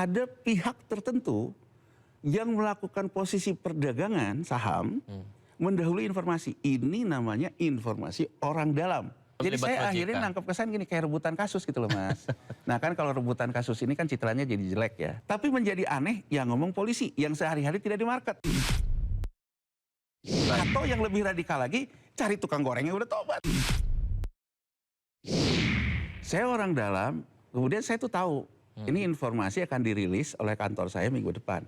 ada pihak tertentu yang melakukan posisi perdagangan saham mendahului informasi. Ini namanya informasi orang dalam. Jadi saya akhirnya nangkep kesan gini, kayak rebutan kasus gitu loh Mas. Nah kan kalau rebutan kasus ini kan citranya jadi jelek ya. Tapi menjadi aneh yang ngomong polisi, yang sehari-hari tidak di market. Atau yang lebih radikal lagi, cari tukang goreng yang udah tobat. Saya orang dalam, kemudian saya tuh tahu, ini informasi akan dirilis oleh kantor saya minggu depan.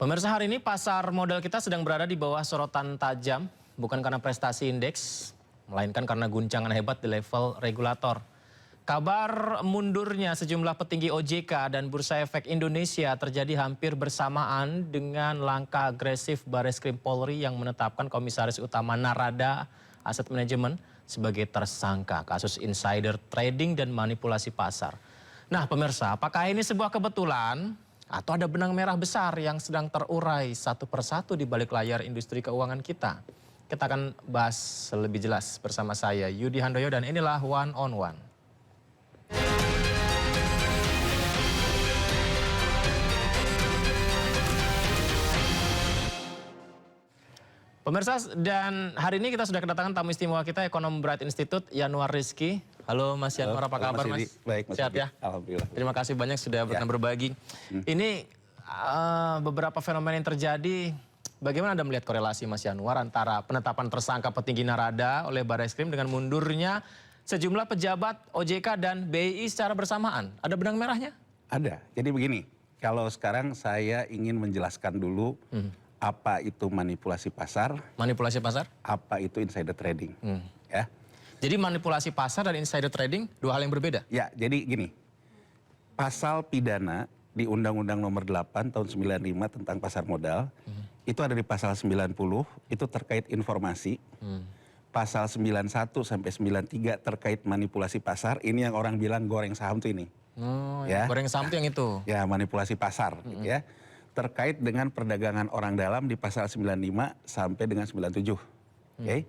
Pemirsa, hari ini pasar modal kita sedang berada di bawah sorotan tajam, bukan karena prestasi indeks, melainkan karena guncangan hebat di level regulator. Kabar mundurnya sejumlah petinggi OJK dan Bursa Efek Indonesia terjadi hampir bersamaan dengan langkah agresif Bareskrim Polri yang menetapkan Komisaris Utama Narada Asset Management sebagai tersangka kasus insider trading dan manipulasi pasar. Nah pemirsa, apakah ini sebuah kebetulan? Atau ada benang merah besar yang sedang terurai satu persatu di balik layar industri keuangan kita? Kita akan bahas lebih jelas bersama saya Yudi Handoyo dan inilah One on One. Pemirsa, dan hari ini kita sudah kedatangan tamu istimewa kita, Ekonom Bright Institute, Yanuar Rizky. Halo Mas Yanuar, apa kabar Mas? Baik, Mas. Sehat ya? Alhamdulillah. Terima kasih banyak sudah berkenan berbagi. Ini beberapa fenomena yang terjadi, bagaimana Anda melihat korelasi Mas Yanuar antara penetapan tersangka petinggi Narada oleh Bareskrim dengan mundurnya sejumlah pejabat OJK dan BI secara bersamaan? Ada benang merahnya? Ada. Jadi begini, kalau sekarang saya ingin menjelaskan dulu apa itu manipulasi pasar. Manipulasi pasar? Apa itu insider trading. Ya. Jadi manipulasi pasar dan insider trading dua hal yang berbeda? Ya, jadi gini, pasal pidana di Undang-Undang Nomor 8 tahun 95 tentang pasar modal, itu ada di pasal 90, itu terkait informasi. Pasal 91 sampai 93 terkait manipulasi pasar, ini yang orang bilang goreng saham tuh ini. Oh, ya. Goreng saham tuh yang itu? Ya, manipulasi pasar. Gitu ya. Terkait dengan perdagangan orang dalam di pasal 95 sampai dengan 97. Oke.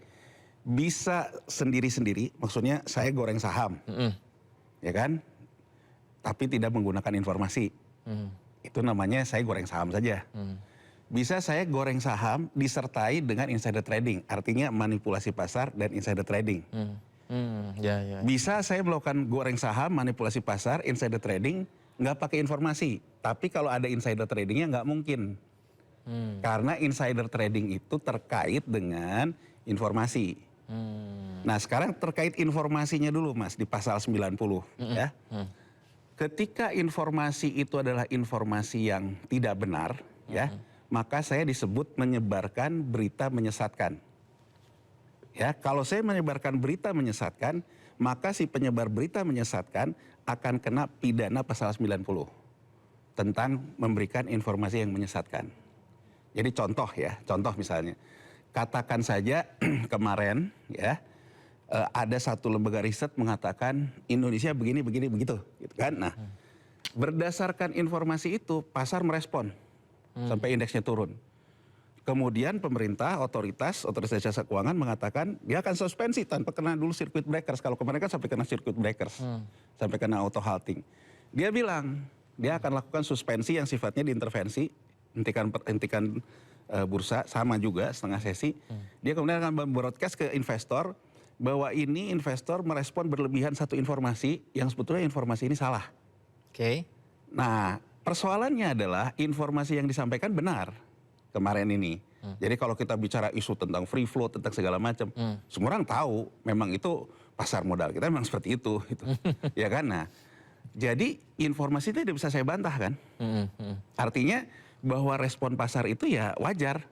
Bisa sendiri-sendiri, maksudnya saya goreng saham. Ya kan? Tapi tidak menggunakan informasi. Itu namanya saya goreng saham saja. Bisa saya goreng saham disertai dengan insider trading, artinya manipulasi pasar dan insider trading. Bisa saya melakukan goreng saham, manipulasi pasar, insider trading, nggak pakai informasi. Tapi kalau ada insider tradingnya nggak mungkin. Karena insider trading itu terkait dengan informasi. Nah sekarang terkait informasinya dulu Mas di pasal 90 ya. Ketika informasi itu adalah informasi yang tidak benar ya, maka saya disebut menyebarkan berita menyesatkan. Ya, kalau saya menyebarkan berita menyesatkan, maka si penyebar berita menyesatkan akan kena pidana pasal 90 tentang memberikan informasi yang menyesatkan. Jadi contoh ya, contoh misalnya, katakan saja kemarin ya ada satu lembaga riset mengatakan Indonesia begini begitu, gitu kan? Nah, berdasarkan informasi itu pasar merespon sampai indeksnya turun. Kemudian pemerintah, otoritas jasa keuangan mengatakan dia akan suspensi tanpa kena dulu circuit breakers. Kalau kemarin kan sampai kena circuit breakers, sampai kena auto halting. Dia bilang dia akan lakukan suspensi yang sifatnya diintervensi, hentikan bursa sama juga setengah sesi. Dia kemudian akan broadcast ke investor bahwa ini investor merespon berlebihan satu informasi yang sebetulnya informasi ini salah. Oke. Nah persoalannya adalah informasi yang disampaikan benar kemarin ini. Jadi kalau kita bicara isu tentang free float, tentang segala macam, semua orang tahu memang itu pasar modal kita memang seperti itu. Gitu. Ya kan? Nah, jadi informasi itu tidak bisa saya bantah kan. Artinya bahwa respon pasar itu ya wajar.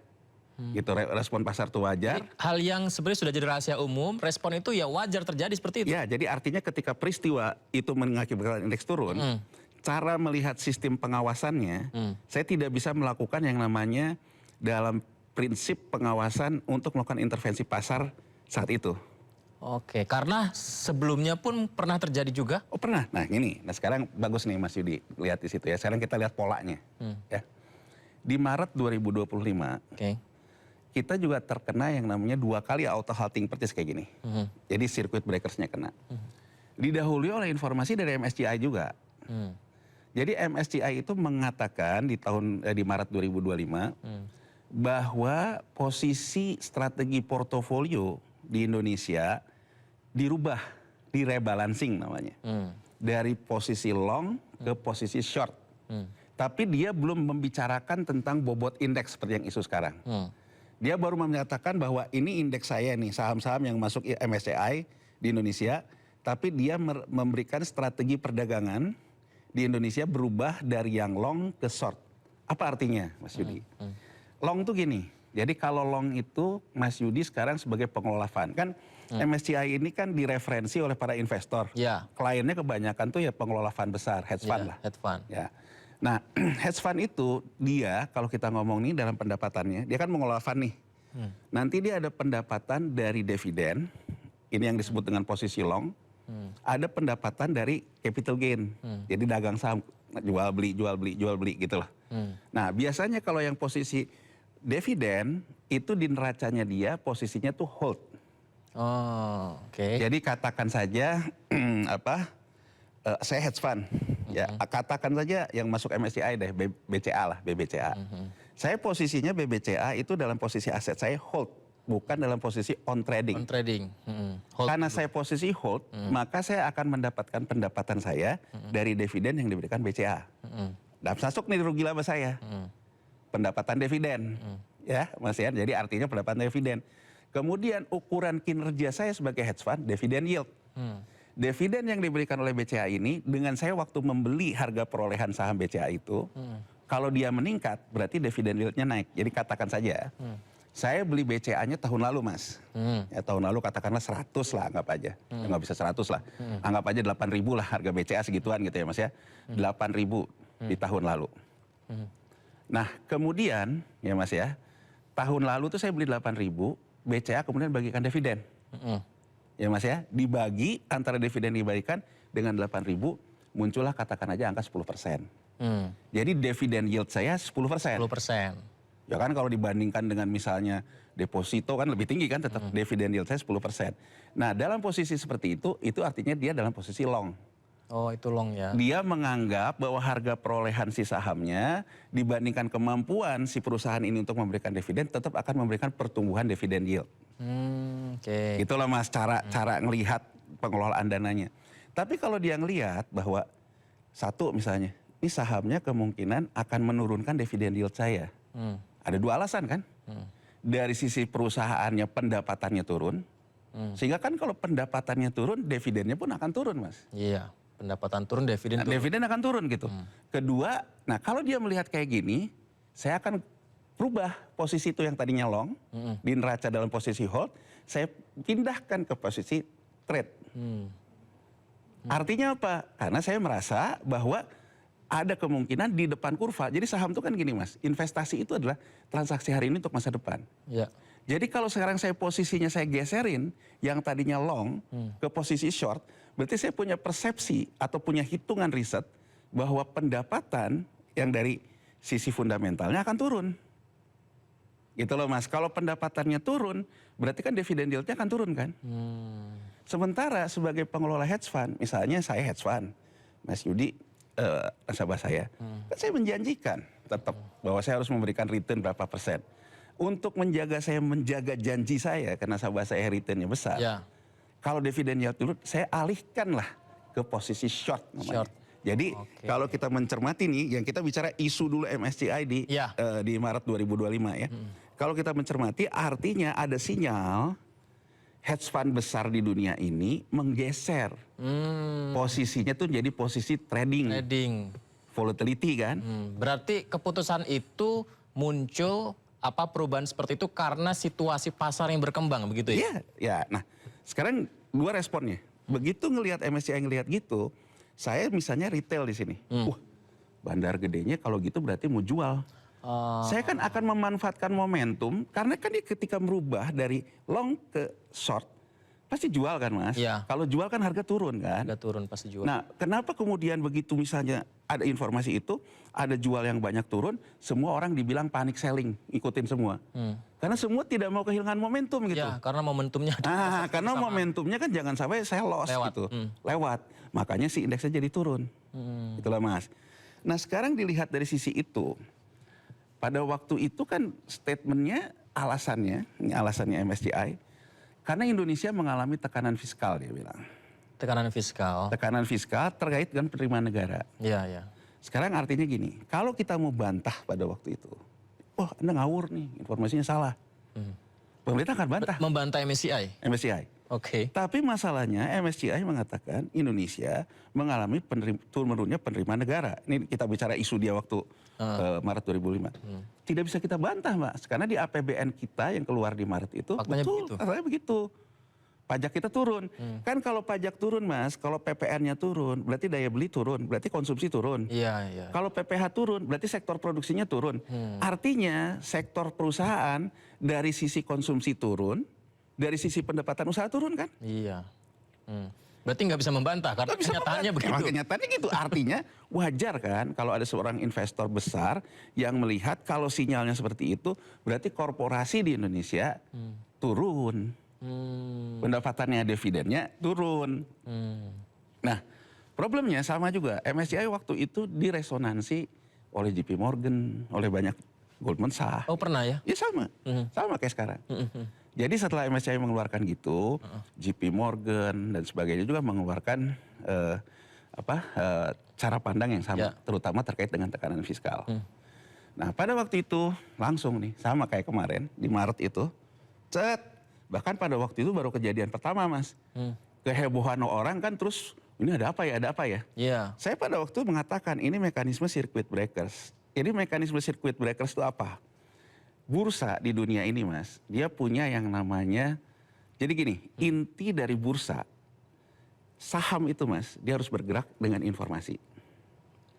Gitu, respon pasar itu wajar. Jadi, hal yang sebenarnya sudah jadi rahasia umum, respon itu ya wajar terjadi seperti itu. Ya, jadi artinya ketika peristiwa itu mengakibatkan indeks turun, cara melihat sistem pengawasannya, saya tidak bisa melakukan yang namanya dalam prinsip pengawasan untuk melakukan intervensi pasar saat itu. Oke, karena sebelumnya pun pernah terjadi juga. Oh pernah. Nah ini, nah sekarang bagus nih Mas Yudi lihat di situ ya. Sekarang kita lihat polanya. Ya. Di Maret 2025 Oke. kita juga terkena yang namanya 2 kali auto halting persis kayak gini. Jadi circuit breakersnya kena. Didahului oleh informasi dari MSCI juga. Jadi MSCI itu mengatakan di Maret 2025 bahwa posisi strategi portofolio di Indonesia dirubah, direbalancing namanya. Dari posisi long ke posisi short. Tapi dia belum membicarakan tentang bobot indeks seperti yang isu sekarang. Dia baru menyatakan bahwa ini indeks saya nih, saham-saham yang masuk MSCI di Indonesia. Tapi dia memberikan strategi perdagangan di Indonesia berubah dari yang long ke short. Apa artinya Mas Yudi? Long tuh gini, jadi kalau long itu Mas Yudi sekarang sebagai pengelola fund. Kan MSCI ini kan direferensi oleh para investor. Ya. Kliennya kebanyakan tuh ya pengelola fund besar, hedge fund lah. Hedge fund. Ya. Nah, hedge fund itu dia kalau kita ngomong nih dalam pendapatannya, dia kan mengelola fund nih. Nanti dia ada pendapatan dari dividen, ini yang disebut dengan posisi long. Ada pendapatan dari capital gain. Jadi dagang saham, jual beli, jual beli, jual beli gitu loh. Nah, biasanya kalau yang posisi dividen itu di neracanya dia posisinya tuh hold. Oh, oke. Jadi katakan saja saya hedge fund. Ya, katakan saja yang masuk MSCI deh, BCA lah, BBCA. Saya posisinya BBCA itu dalam posisi aset saya hold, bukan dalam posisi on trading. On trading. Hold. Karena saya posisi hold, maka saya akan mendapatkan pendapatan saya dari dividen yang diberikan BCA. Dan masuk nih rugi laba saya. Pendapatan dividen. Ya, Mas Ian. Jadi artinya pendapatan dividen. Kemudian ukuran kinerja saya sebagai hedge fund, dividen yield. Dividen yang diberikan oleh BCA ini, dengan saya waktu membeli harga perolehan saham BCA itu, kalau dia meningkat, berarti dividen yieldnya naik. Jadi katakan saja, saya beli BCA-nya tahun lalu Mas. Ya, tahun lalu katakanlah 100 lah anggap aja. Ya, nggak bisa 100 lah. Anggap aja 8.000 lah harga BCA segituan gitu ya Mas ya. 8.000 di tahun lalu. Nah kemudian ya Mas ya, tahun lalu tuh saya beli 8.000, BCA kemudian bagikan dividen. Ya Mas ya, dibagi antara dividen dibalikan dengan 8.000, muncullah katakan aja angka 10%. Jadi dividen yield saya 10%. 10%. Ya kan kalau dibandingkan dengan misalnya deposito kan lebih tinggi kan tetap dividen yield saya 10%. Nah dalam posisi seperti itu artinya dia dalam posisi long. Oh itu long ya. Dia menganggap bahwa harga perolehan si sahamnya dibandingkan kemampuan si perusahaan ini untuk memberikan dividen tetap akan memberikan pertumbuhan dividen yield. Oke. Itulah Mas cara ngelihat pengelolaan dananya. Tapi kalau dia ngelihat bahwa satu misalnya, ini sahamnya kemungkinan akan menurunkan dividen yield saya. Ada 2 alasan kan? Dari sisi perusahaannya pendapatannya turun, sehingga kan kalau pendapatannya turun, dividennya pun akan turun Mas. Iya, pendapatan turun, dividen turun. Dividen akan turun gitu. Kedua, nah kalau dia melihat kayak gini, saya akan rubah posisi itu yang tadinya long, di neraca dalam posisi hold, saya pindahkan ke posisi trade. Artinya apa? Karena saya merasa bahwa ada kemungkinan di depan kurva. Jadi saham itu kan gini Mas, investasi itu adalah transaksi hari ini untuk masa depan. Ya. Jadi kalau sekarang posisinya saya geserin yang tadinya long ke posisi short, berarti saya punya persepsi atau punya hitungan riset bahwa pendapatan yang dari sisi fundamentalnya akan turun. Gitu loh Mas, kalau pendapatannya turun, berarti kan dividen yieldnya akan turun kan. Sementara sebagai pengelola hedge fund, misalnya saya hedge fund, Mas Yudi, nasabah saya, kan saya menjanjikan tetap bahwa saya harus memberikan return berapa persen. Untuk menjaga janji saya, karena nasabah saya returnnya besar. Ya. Kalau dividen yield turun, saya alihkanlah ke posisi short namanya. Short. Jadi kalau kita mencermati nih, yang kita bicara isu dulu MSCI di Maret 2025 ya. Kalau kita mencermati, artinya ada sinyal hedge fund besar di dunia ini menggeser posisinya tuh jadi posisi trading. Volatility kan. Berarti keputusan itu muncul perubahan seperti itu karena situasi pasar yang berkembang begitu ya? Iya, ya. Nah, sekarang 2 responnya. Begitu ngelihat MSCI ngelihat gitu, saya misalnya retail di sini. Bandar gedenya kalau gitu berarti mau jual. Saya kan akan memanfaatkan momentum karena kan dia ketika merubah dari long ke short, pasti jual kan Mas? Iya. Kalau jual kan harga turun kan? Harga turun pasti jual. Nah, kenapa kemudian begitu misalnya ada informasi itu, ada jual yang banyak turun, semua orang dibilang panic selling, ikutin semua. Karena semua tidak mau kehilangan momentum gitu. Ya, karena momentumnya. Karena momentumnya kan jangan sampai saya loss Lewat. gitu. Lewat. Makanya si indeksnya jadi turun. Itulah Mas. Nah, sekarang dilihat dari sisi itu. Pada waktu itu kan statementnya, ini alasannya MSCI, karena Indonesia mengalami tekanan fiskal, dia bilang. Tekanan fiskal. Tekanan fiskal terkait dengan penerimaan negara. Iya, iya. Sekarang artinya gini, kalau kita mau bantah pada waktu itu, wah Anda ngawur nih, informasinya salah. Pemerintah akan bantah. Membantai MSCI. MSCI. Oke. Tapi masalahnya MSCI mengatakan Indonesia mengalami turun-menurunnya penerimaan negara. Ini kita bicara isu dia waktu Maret 2005. Tidak bisa kita bantah Mas, karena di APBN kita yang keluar di Maret itu, Faktanya begitu. faktanya begitu. Pajak kita turun. Kan kalau pajak turun Mas, kalau PPN-nya turun, berarti daya beli turun, berarti konsumsi turun. Iya, iya. Kalau PPH turun, berarti sektor produksinya turun. Artinya sektor perusahaan dari sisi konsumsi turun, dari sisi pendapatan usaha turun kan? Iya. Berarti nggak bisa membantah karena kenyataannya begitu. Emang kenyataannya gitu. Artinya wajar kan kalau ada seorang investor besar yang melihat kalau sinyalnya seperti itu, berarti korporasi di Indonesia turun. Pendapatannya, dividennya turun. Nah, problemnya sama juga. MSCI waktu itu diresonansi oleh JP Morgan, oleh banyak Goldman Sachs. Oh, pernah ya? Ya sama, sama kayak sekarang. Jadi setelah MSCI mengeluarkan gitu, JP Morgan dan sebagainya juga mengeluarkan cara pandang yang sama, terutama terkait dengan tekanan fiskal. Nah, pada waktu itu langsung nih, sama kayak kemarin di Maret itu, bahkan pada waktu itu baru kejadian pertama Mas. Kehebohan orang kan terus, ini ada apa ya, ada apa ya? Iya. Saya pada waktu itu mengatakan ini mekanisme circuit breakers. Jadi mekanisme circuit breakers itu apa? Bursa di dunia ini Mas, dia punya yang namanya, jadi gini, inti dari bursa, saham itu Mas, dia harus bergerak dengan informasi.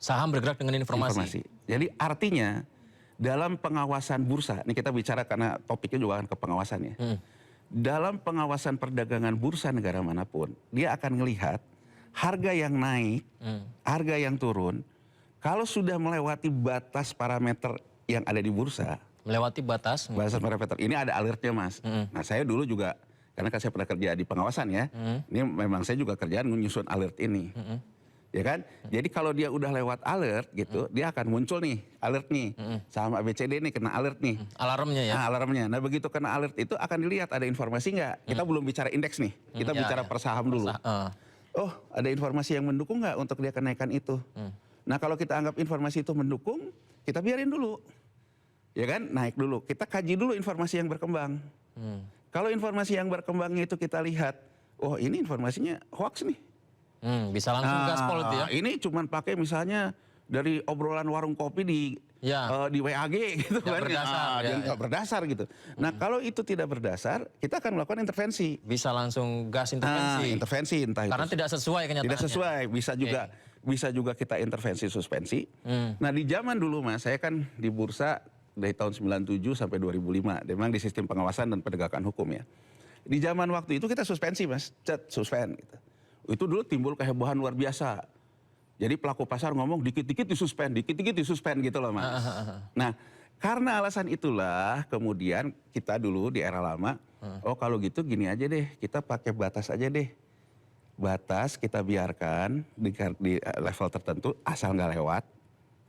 Saham bergerak dengan informasi. Jadi artinya dalam pengawasan bursa, ini kita bicara karena topiknya juga akan ke pengawasan ya. Dalam pengawasan perdagangan bursa negara manapun, dia akan melihat harga yang naik, harga yang turun, kalau sudah melewati batas parameter yang ada di bursa, Melewati batas. batas parameter ini ada alertnya Mas. Nah saya dulu juga, karena kan saya pernah kerja di pengawasan ya, ini memang saya juga kerjaan menyusun alert ini. Ya kan? Jadi kalau dia udah lewat alert gitu, dia akan muncul nih, alert nih. Sama ABCD nih kena alert nih. Alarmnya ya? Nah, alarmnya. Nah begitu kena alert itu akan dilihat ada informasi nggak. Kita belum bicara indeks nih, kita bicara per saham dulu. Oh ada informasi yang mendukung nggak untuk dia kenaikan itu. Nah kalau kita anggap informasi itu mendukung, kita biarin dulu. Ya kan, naik dulu. Kita kaji dulu informasi yang berkembang. Kalau informasi yang berkembangnya itu kita lihat, oh ini informasinya hoax nih. Bisa langsung gaspol itu ya? Ini cuman pakai misalnya dari obrolan warung kopi di WAG gitu kan. Berdasar, Nggak berdasar gitu. Nah kalau itu tidak berdasar, kita akan melakukan intervensi. Bisa langsung gas intervensi? Intervensi entah Karena itu. tidak sesuai kenyataannya? Tidak sesuai, bisa juga kita intervensi suspensi. Nah di zaman dulu Mas, saya kan di bursa dari tahun 97 sampai 2005. Memang di sistem pengawasan dan penegakan hukum ya. Di zaman waktu itu kita suspensi Mas, suspend gitu. Itu dulu timbul kehebohan luar biasa. Jadi pelaku pasar ngomong dikit-dikit disuspend gitu loh Mas. Nah karena alasan itulah kemudian kita dulu di era lama, oh kalau gitu gini aja deh, kita pakai batas aja deh. Batas kita biarkan di level tertentu asal nggak lewat.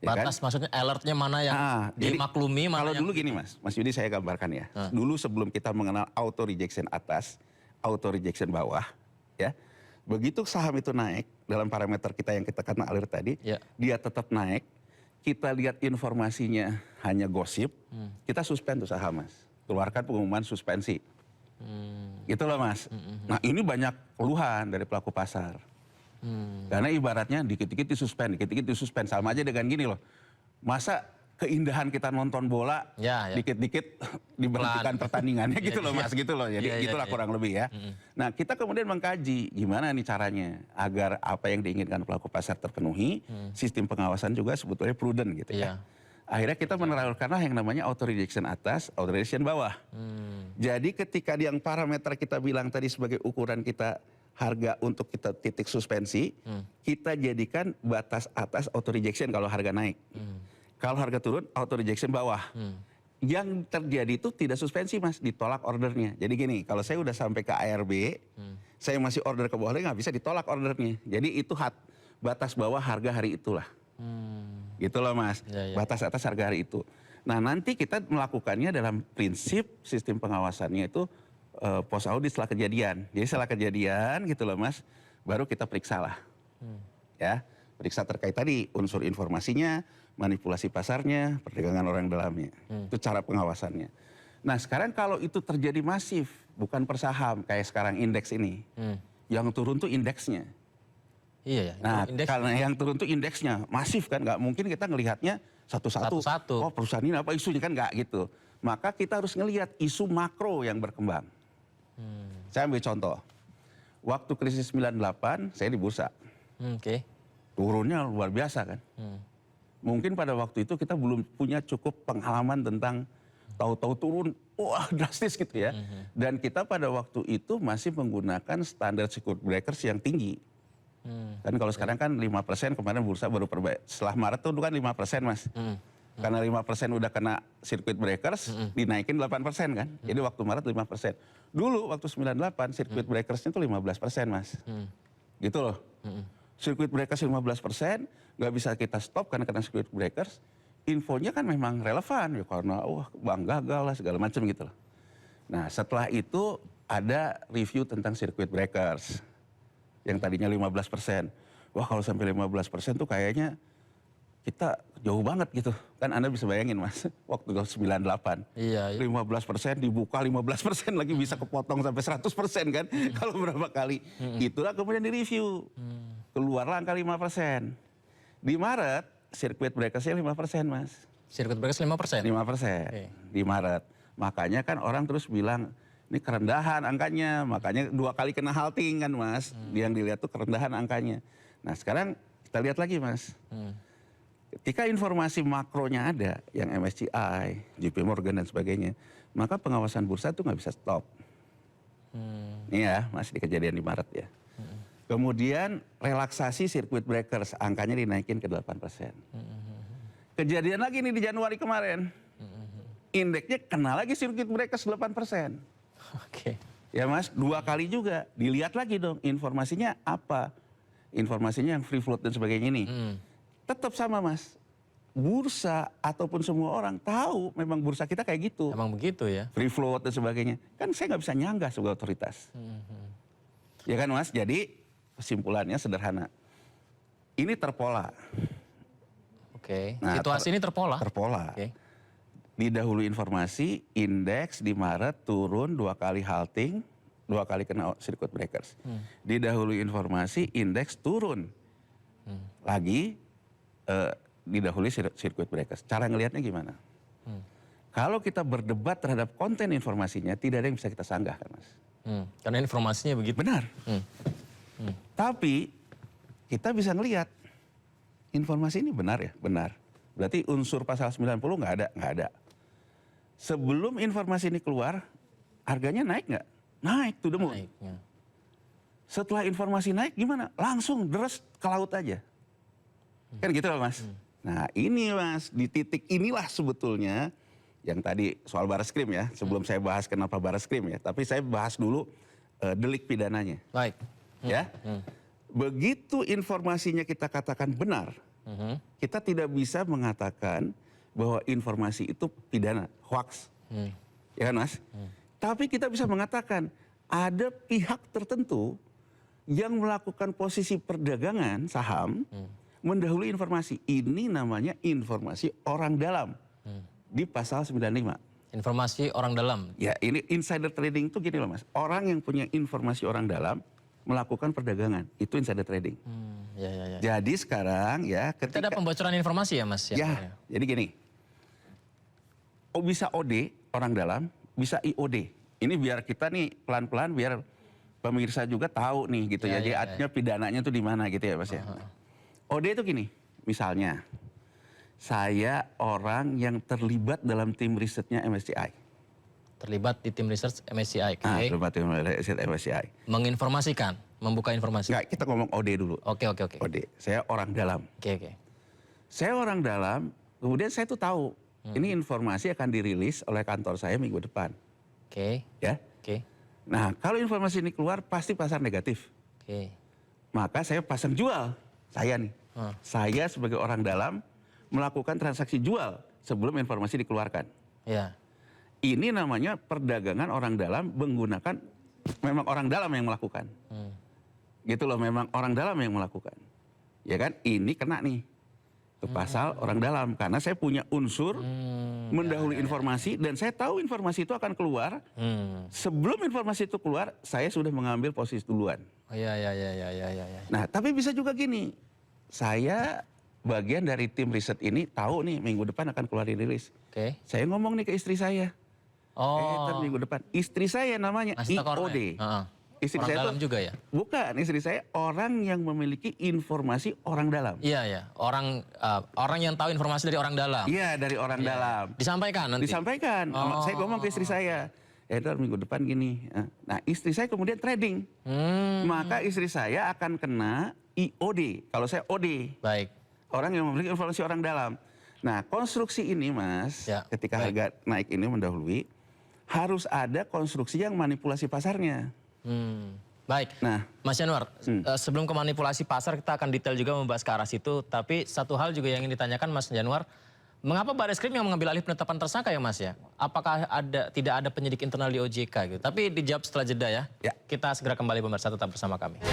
Ya batas kan? maksudnya alertnya mana yang dimaklumi, mana kalau yang... dulu gini Mas Yudi saya gambarkan ya. Dulu sebelum kita mengenal auto rejection atas, auto rejection bawah, ya. Begitu saham itu naik dalam parameter kita yang kita kena alert tadi, dia tetap naik. Kita lihat informasinya hanya gosip, kita suspend tuh saham Mas. Keluarkan pengumuman suspensi. Gitu loh Mas. Nah ini banyak keluhan dari pelaku pasar. Karena ibaratnya dikit-dikit disuspend. Sama aja dengan gini loh. Masa keindahan kita nonton bola, dikit-dikit diberhentikan pertandingannya gitu loh Mas, gitu loh. Jadi gitulah kurang lebih ya. Nah kita kemudian mengkaji gimana nih caranya agar apa yang diinginkan pelaku pasar terpenuhi, sistem pengawasan juga sebetulnya prudent gitu ya. Akhirnya kita menerapkanlah yang namanya auto rejection atas, auto rejection bawah. Jadi ketika yang parameter kita bilang tadi sebagai ukuran kita harga untuk kita titik suspensi, kita jadikan batas atas auto rejection kalau harga naik. Kalau harga turun, auto rejection bawah. Yang terjadi itu tidak suspensi mas, ditolak ordernya. Jadi gini, kalau saya udah sampai ke ARB, saya masih order ke bawah lagi nggak bisa ditolak ordernya. Jadi itu batas bawah harga hari itulah. Gitu loh mas, batas atas harga hari itu. Nah nanti kita melakukannya dalam prinsip sistem pengawasannya itu post audit setelah kejadian. Jadi setelah kejadian gitu loh mas, baru kita periksa lah. Ya, periksa terkait tadi unsur informasinya, manipulasi pasarnya, perdagangan orang dalamnya. Itu cara pengawasannya. Nah sekarang kalau itu terjadi masif, bukan per saham kayak sekarang indeks ini. Yang turun tuh indeksnya. Iya ya. Nah, karena yang turun tuh indeksnya masif kan, nggak mungkin kita ngelihatnya satu-satu. Oh perusahaan ini apa isunya kan nggak gitu. Maka kita harus ngelihat isu makro yang berkembang. Saya ambil contoh. Waktu krisis 98 saya di bursa. Turunnya luar biasa kan. Mungkin pada waktu itu kita belum punya cukup pengalaman tentang tahu-tahu turun, wah drastis gitu ya. Dan kita pada waktu itu masih menggunakan standar circuit breakers yang tinggi. Kan kalau sekarang kan 5%, kemarin bursa baru setelah Maret tuh kan 5% mas. Karena 5% udah kena circuit breakers, dinaikin 8% kan. Jadi waktu Maret 5%. Dulu waktu 98 circuit breakersnya tuh 15% mas. Gitu loh. Circuit breakers 15%, nggak bisa kita stop karena kena circuit breakers. Infonya kan memang relevan ya karena wah bang gagal lah segala macam gitu loh. Nah setelah itu ada review tentang circuit breakers. Yang tadinya 15%. Wah kalau sampai 15% tuh kayaknya kita jauh banget gitu. Kan Anda bisa bayangin mas, waktu 98. Iya. 15% dibuka 15% lagi bisa kepotong sampai 100% kan. Kalau berapa kali. Itulah kemudian direview. Keluarlah angka 5%. Di Maret, circuit breakersnya 5% mas. Circuit breakers 5%? 5%. Di Maret. Makanya kan orang terus bilang, ini kerendahan angkanya, makanya 2 kali kena halting kan mas. Yang dilihat tuh kerendahan angkanya. Nah sekarang kita lihat lagi mas. Ketika informasi makronya ada, yang MSCI, JP Morgan dan sebagainya, maka pengawasan bursa itu nggak bisa stop. Ini ya masih di kejadian di Maret ya. Kemudian relaksasi circuit breakers, angkanya dinaikin ke 8%. Kejadian lagi nih di Januari kemarin. Indeksnya kena lagi circuit breakers 8%. Ya mas, 2 kali juga. Dilihat lagi dong informasinya apa. Informasinya yang free float dan sebagainya ini. Tetap sama mas. Bursa ataupun semua orang tahu memang bursa kita kayak gitu. Emang begitu ya? Free float dan sebagainya. Kan saya nggak bisa nyanggah sebagai otoritas. Ya kan mas, jadi kesimpulannya sederhana. Ini terpola. Nah, situasi ini terpola? Terpola. Didahului informasi, indeks di Maret turun 2 kali halting, 2 kali kena circuit breakers. Didahului informasi, indeks turun. Lagi didahului circuit breakers. Cara ngelihatnya gimana? Kalau kita berdebat terhadap konten informasinya, tidak ada yang bisa kita sanggah kan mas. Karena informasinya begitu. Benar. Tapi kita bisa ngelihat informasi ini benar ya, benar. Berarti unsur pasal 90 nggak ada. Sebelum informasi ini keluar, harganya naik nggak? Naik to the moon. Setelah informasi naik gimana? Langsung deres ke laut aja. Kan gitu loh mas. Nah ini mas, di titik inilah sebetulnya yang tadi soal Barreskrim ya. Sebelum saya bahas kenapa Barreskrim ya. Tapi saya bahas dulu delik pidananya. Baik. Ya. Begitu informasinya kita katakan benar, kita tidak bisa mengatakan bahwa informasi itu pidana, hoax. Ya kan mas? Tapi kita bisa mengatakan ada pihak tertentu yang melakukan posisi perdagangan saham mendahului informasi. Ini namanya informasi orang dalam di pasal 95. Informasi orang dalam? Ya ini insider trading itu gini loh mas. Orang yang punya informasi orang dalam melakukan perdagangan. Itu insider trading. Jadi sekarang ya ketika... Itu ada pembocoran informasi ya mas? Ya, jadi gini. Bisa OD, orang dalam, bisa IOD. Ini biar kita nih pelan-pelan biar pemirsa juga tahu nih gitu ya. Jadi artinya pidananya tuh di mana gitu ya mas ya. OD itu gini, misalnya Saya orang yang terlibat dalam tim risetnya MSCI. Terlibat di tim research MSCI. Oke. Terlibat tim riset MSCI. Menginformasikan, membuka informasi. Enggak, kita ngomong OD dulu. Oke. OD, saya orang dalam. Oke. Saya orang dalam, kemudian saya tuh tahu ini informasi akan dirilis oleh kantor saya minggu depan. Oke. Ya. Oke. Nah, kalau informasi ini keluar pasti pasar negatif. Oke. Maka saya pasang jual. Saya nih. Saya sebagai orang dalam melakukan transaksi jual sebelum informasi dikeluarkan. Ya. Ini namanya perdagangan orang dalam menggunakan, memang orang dalam yang melakukan. Gitu loh, memang orang dalam yang melakukan. Ya kan, ini kena nih ke pasal orang dalam. Karena saya punya unsur mendahului informasi dan saya tahu informasi itu akan keluar. Sebelum informasi itu keluar, saya sudah mengambil posisi duluan. Oh, ya. Nah, tapi bisa juga gini, saya bagian dari tim riset ini tahu nih minggu depan akan keluar dirilis. Oke. Saya ngomong nih ke istri saya. Oh. Minggu depan. Istri saya namanya IOD. Istri orang saya dalam juga ya? Bukan, istri saya orang yang memiliki informasi orang dalam. Iya. Orang yang tahu informasi dari orang dalam. Iya, dari orang dalam. Disampaikan nanti? Disampaikan. Saya ngomong ke istri saya. Edward minggu depan gini. Nah, istri saya kemudian trading. Maka istri saya akan kena IOD. Kalau saya OD. Baik. Orang yang memiliki informasi orang dalam. Nah, konstruksi ini, Mas, ketika harga naik ini mendahului, harus ada konstruksi yang manipulasi pasarnya. Baik, Nah, Mas Yanuar, sebelum ke manipulasi pasar kita akan detail juga membahas ke arah situ. Tapi satu hal juga yang ingin ditanyakan Mas Yanuar, mengapa Barreskrim yang mengambil alih penetapan tersangka ya Mas ya? Apakah tidak ada penyidik internal di OJK gitu? Tapi dijawab setelah jeda ya. Kita segera kembali pemirsa, tetap bersama kami.